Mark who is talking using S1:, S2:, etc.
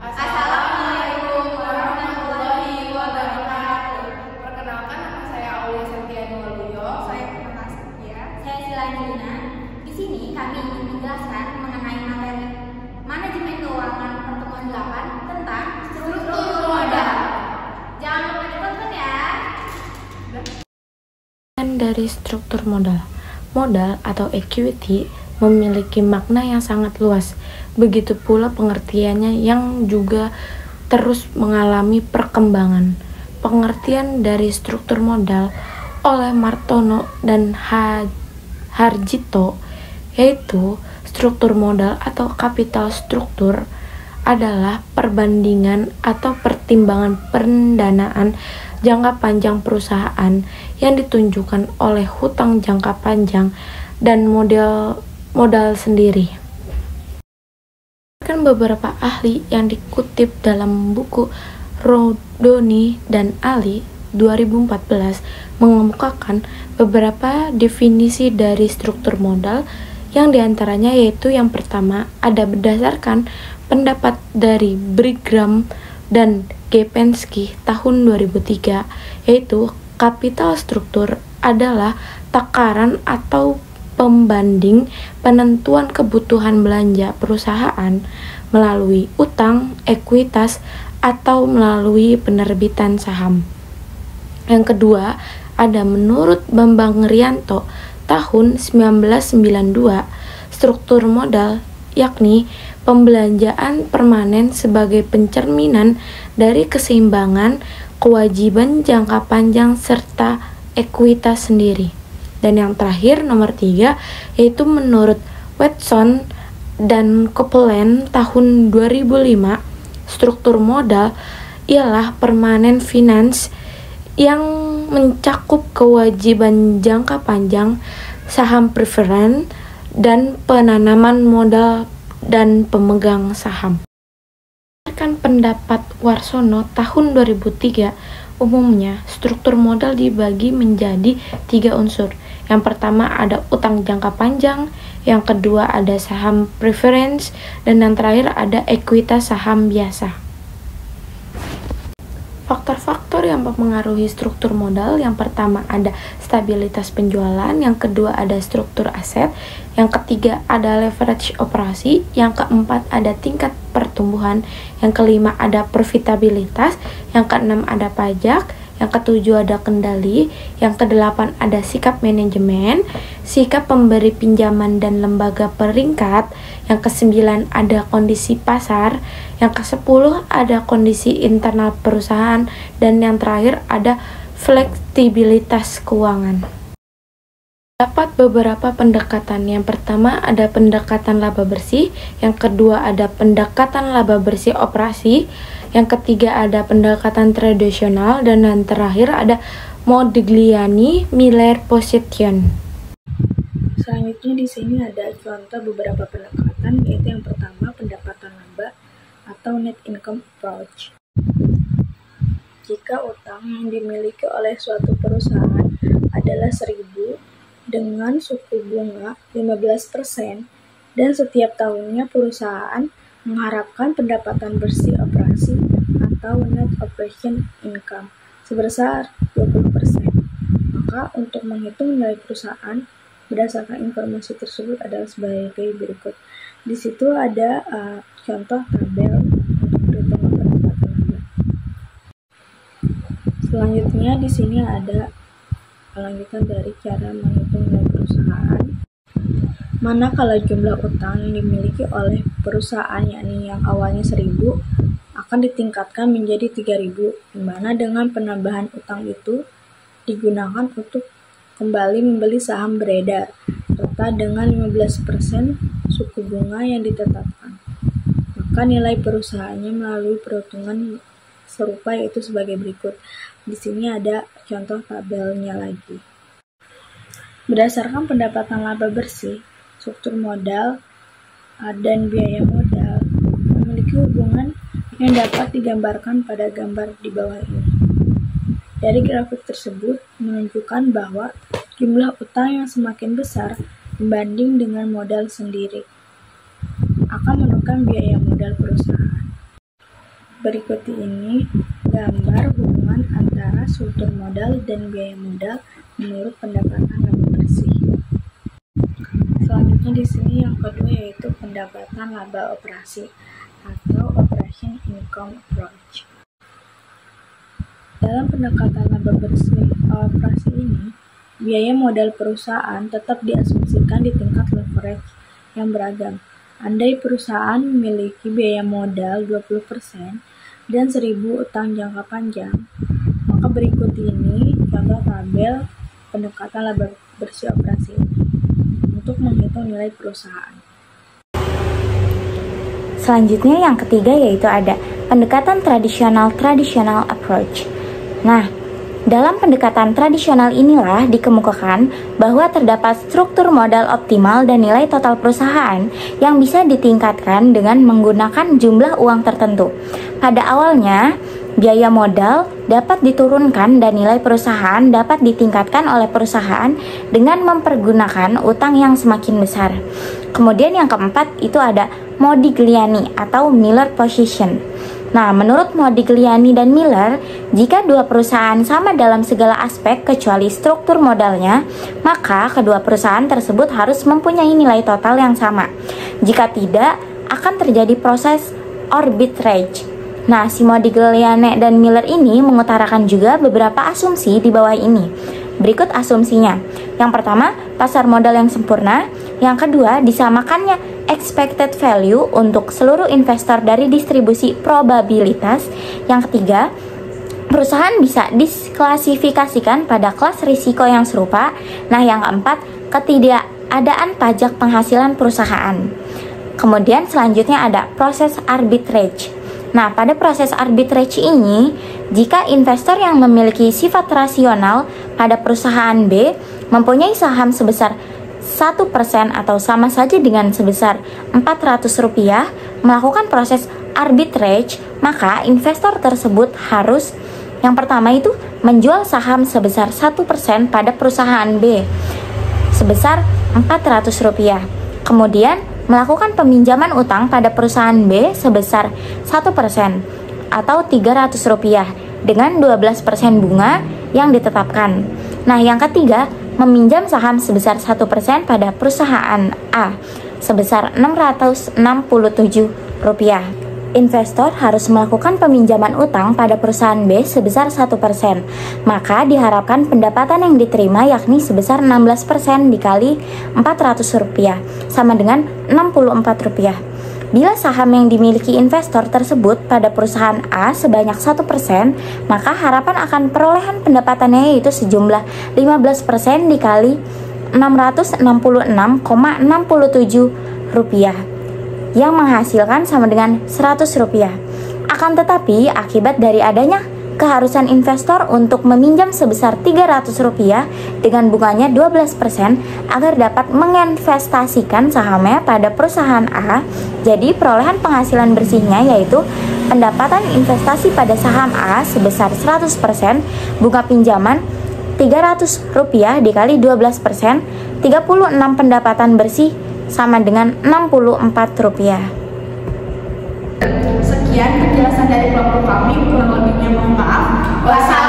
S1: Assalamualaikum warahmatullahi wabarakatuh. Perkenalkan, nama saya Aulia Santiani Waluyo. Saya Purnama Satya.
S2: Saya Silanjina. Di sini kami ingin menjelaskan mengenai materi manajemen keuangan pertemuan 8 tentang struktur modal. Jangan lupa ditonton ya.
S3: Dari struktur modal. Modal atau equity memiliki makna yang sangat luas. Begitu pula pengertiannya yang juga terus mengalami perkembangan. Pengertian dari struktur modal oleh Martono dan Harjito, yaitu struktur modal atau kapital struktur adalah perbandingan atau pertimbangan pendanaan jangka panjang perusahaan yang ditunjukkan oleh hutang jangka panjang dan modal sendiri. Kan beberapa ahli yang dikutip dalam buku Rodoni dan Ali 2014 mengemukakan beberapa definisi dari struktur modal, yang diantaranya yaitu yang pertama ada berdasarkan pendapat dari Brigham dan Gepensky tahun 2003, yaitu kapital struktur adalah takaran atau pembanding penentuan kebutuhan belanja perusahaan melalui utang, ekuitas, atau melalui penerbitan saham. Yang kedua, ada menurut Bambang Rianto tahun 1992, struktur modal yakni pembelanjaan permanen sebagai pencerminan dari keseimbangan kewajiban jangka panjang serta ekuitas sendiri. Dan yang terakhir, nomor 3, yaitu menurut Watson dan Copeland tahun 2005, struktur modal ialah permanent finance yang mencakup kewajiban jangka panjang, saham preferen, dan penanaman modal dan pemegang saham. Berdasarkan pendapat Warsono tahun 2003, umumnya struktur modal dibagi menjadi 3 unsur. Yang pertama ada utang jangka panjang, yang kedua ada saham preference, dan yang terakhir ada ekuitas saham biasa. Faktor-faktor yang mempengaruhi struktur modal, yang pertama ada stabilitas penjualan, yang kedua ada struktur aset, yang ketiga ada leverage operasi, yang keempat ada tingkat pertumbuhan, yang kelima ada profitabilitas, yang keenam ada pajak, yang ketujuh ada kendali, yang kedelapan ada sikap manajemen, sikap pemberi pinjaman dan lembaga peringkat, yang kesembilan ada kondisi pasar, yang kesepuluh ada kondisi internal perusahaan, dan yang terakhir ada fleksibilitas keuangan. Dapat beberapa pendekatan. Yang pertama ada pendekatan laba bersih, yang kedua ada pendekatan laba bersih operasi, yang ketiga ada pendekatan tradisional, dan yang terakhir ada Modigliani-Miller position.
S4: Selanjutnya di sini ada contoh beberapa pendekatan, yaitu yang pertama pendapatan laba atau net income approach. Jika utang yang dimiliki oleh suatu perusahaan adalah 1.000 dengan suku bunga 15%, dan setiap tahunnya perusahaan mengharapkan pendapatan bersih operasi atau net operation income sebesar 20%. Maka untuk menghitung nilai perusahaan berdasarkan informasi tersebut adalah sebagai berikut. Di situ ada contoh tabel untuk perhitungan pendapatan laba. Selanjutnya di sini ada lanjutan dari cara menghitung nilai perusahaan. Manakala jumlah utang yang dimiliki oleh perusahaan, yakni yang awalnya 1.000, akan ditingkatkan menjadi 3.000, di mana dengan penambahan utang itu digunakan untuk kembali membeli saham beredar, serta dengan 15% suku bunga yang ditetapkan. Maka nilai perusahaannya melalui perhitungan serupa yaitu sebagai berikut. Di sini ada contoh tabelnya lagi. Berdasarkan pendapatan laba bersih, struktur modal dan biaya modal memiliki hubungan yang dapat digambarkan pada gambar di bawah ini. Dari grafik tersebut menunjukkan bahwa jumlah utang yang semakin besar dibanding dengan modal sendiri akan menekan biaya modal perusahaan. Berikut ini gambar hubungan antara struktur modal dan biaya modal menurut pendapatan laba bersih. Selanjutnya di sini yang kedua yaitu pendapatan laba operasi atau operation income approach. Dalam pendekatan laba bersih operasi ini, biaya modal perusahaan tetap diasumsikan di tingkat leverage yang beragam. Andai perusahaan memiliki biaya modal 20% dan 1.000 utang jangka panjang, maka berikut ini contoh tabel pendekatan laba bersih operasi ini untuk menghitung nilai perusahaan.
S2: Selanjutnya yang ketiga yaitu ada pendekatan tradisional approach. Nah, dalam pendekatan tradisional inilah dikemukakan bahwa terdapat struktur modal optimal dan nilai total perusahaan yang bisa ditingkatkan dengan menggunakan jumlah uang tertentu. Pada awalnya, biaya modal dapat diturunkan dan nilai perusahaan dapat ditingkatkan oleh perusahaan dengan mempergunakan utang yang semakin besar. Kemudian yang keempat itu ada Modigliani atau Miller position. Nah, menurut Modigliani dan Miller, jika dua perusahaan sama dalam segala aspek kecuali struktur modalnya, maka kedua perusahaan tersebut harus mempunyai nilai total yang sama. Jika tidak, akan terjadi proses arbitrage. Nah, si Modigliani dan Miller ini mengutarakan juga beberapa asumsi di bawah ini. Berikut asumsinya. Yang pertama, pasar modal yang sempurna. Yang kedua, disamakannya expected value untuk seluruh investor dari distribusi probabilitas. Yang ketiga, perusahaan bisa disklasifikasikan pada kelas risiko yang serupa. Nah, yang keempat, ketidakadaan pajak penghasilan perusahaan. Kemudian selanjutnya ada proses arbitrage. Nah, pada proses arbitrage ini, jika investor yang memiliki sifat rasional pada perusahaan B mempunyai saham sebesar 1% atau sama saja dengan sebesar Rp400 melakukan proses arbitrage, maka investor tersebut harus yang pertama itu menjual saham sebesar 1% pada perusahaan B sebesar Rp400. Kemudian melakukan peminjaman utang pada perusahaan B sebesar 1% atau Rp300 dengan 12% bunga yang ditetapkan. Nah, yang ketiga, meminjam saham sebesar 1% pada perusahaan A sebesar Rp667. Investor harus melakukan peminjaman utang pada perusahaan B sebesar 1%. Maka diharapkan pendapatan yang diterima yakni sebesar 16% dikali Rp400 sama dengan Rp64. Bila saham yang dimiliki investor tersebut pada perusahaan A sebanyak 1%, maka harapan akan perolehan pendapatannya yaitu sejumlah 15% dikali Rp666,67 yang menghasilkan sama dengan Rp100. Akan tetapi, akibat dari adanya keharusan investor untuk meminjam sebesar Rp300 dengan bunganya 12% agar dapat menginvestasikan sahamnya pada perusahaan A, jadi perolehan penghasilan bersihnya yaitu pendapatan investasi pada saham A sebesar 100%, bunga pinjaman Rp300 dikali 12%, 36 pendapatan bersih sama dengan Rp64.
S1: Sekian penjelasan dari kelompok kami, kurang lebihnya mohon maaf. Wassalamualaikum.